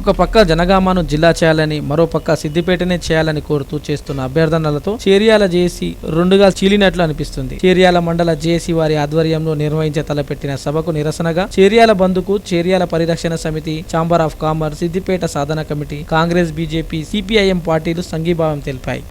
ఒక పక్క జనగామను జిల్లా చేయాలని, మరో పక్క సిద్దిపేటనే చేయాలని కోరుతూ చేస్తున్న అభ్యర్థనలతో చేర్యాల జేఏసీ రెండుగా చీలినట్లు అనిపిస్తుంది. చేర్యాల మండల జేఏసీ వారి ఆధ్వర్యంలో నిర్వహించే తలపెట్టిన సభకు నిరసనగా చేర్యాల బంధుకు చేర్యాల పరిరక్షణ సమితి, chamber of commerce, Siddipet Sadhana committee, Congress, BJP, CPIM పార్టీలు సంఘీభావం తెలిపాయి.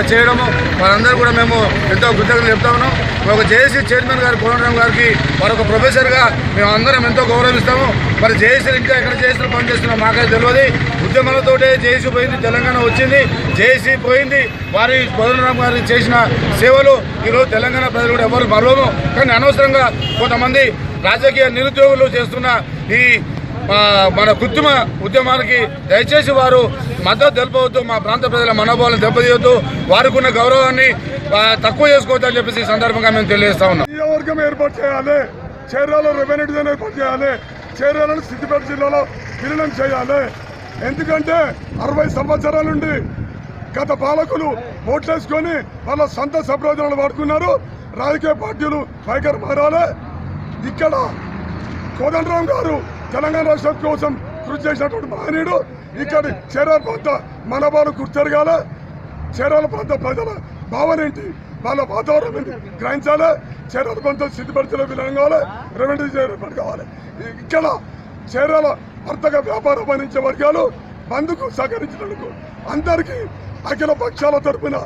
చేయడము వారందరూ కూడా మేము ఎంతో కృతజ్ఞతలు చెప్తా ఉన్నాం. ఒక జేఏసీ చైర్మన్ గారు కోదండరామ్ గారికి మరొక ప్రొఫెసర్గా మేము అందరం ఎంతో గౌరవిస్తాము. మరి జేఏసీలు ఇంకా ఎక్కడ జేఏసీలు పనిచేస్తున్నాం మాకైతే తెలియదు. ఉద్యమాలతోటే జేఏసీ పోయింది, తెలంగాణ వచ్చింది, జేఏసీ పోయింది. వారి కోదండరామ్ గారు చేసిన సేవలు ఈరోజు తెలంగాణ ప్రజలు కూడా ఎవరు మరవము. కానీ అనవసరంగా కొంతమంది రాజకీయ నిరుద్యోగులు చేస్తున్న ఈ మన కృత్రిమ ఉద్యమానికి దయచేసి వారు మద్దతు తెలుపవద్దు. మా ప్రాంత ప్రజల మనోభావాలను దెబ్బతీయొద్దు, వారికి ఉన్న గౌరవాన్ని తక్కువ చేసుకోవద్దు అని చెప్పేసి ఈ సందర్భంగా మేము తెలియజేస్తా ఉన్నాం. నియోజకవర్గం ఏర్పాటు చేయాలి, చేర్యాలలో రెవెన్యూ డివిజన్ ఏర్పాటు చేయాలి, చేర్యాలను సిద్దిపేట జిల్లాలో విలీనం చేయాలి. ఎందుకంటే 60 సంవత్సరాల నుండి గత పాలకులు ఓట్లేసుకొని వాళ్ళ సొంత సంప్రదాయాలు వాడుకున్నారు. రాజకీయ పార్టీలు వైఖరి మారాలి. ఇక్కడ కోదండరామ్ గారు తెలంగాణ రాష్ట్రం కోసం కృషి చేసినటువంటి మహనీయుడు. ఇక్కడి చేరాల ప్రాంత మనోభావాలు గుర్తెరగాలి. చేరాల ప్రాంత ప్రజల భావన ఏంటి, వాళ్ళ వాతావరణం ఏంటి గ్రహించాలి. చేరాల ప్రాంతం సిద్దిపేట జిల్లా విలీనం కావాలి, రెవెన్యూ ఏర్పాటు కావాలి. ఇక్కడ చేరాల వర్తక వ్యాపార పయనించే వర్గాలు బంధుకు సహకరించినందుకు అందరికీ అఖిల పక్షాల తరఫున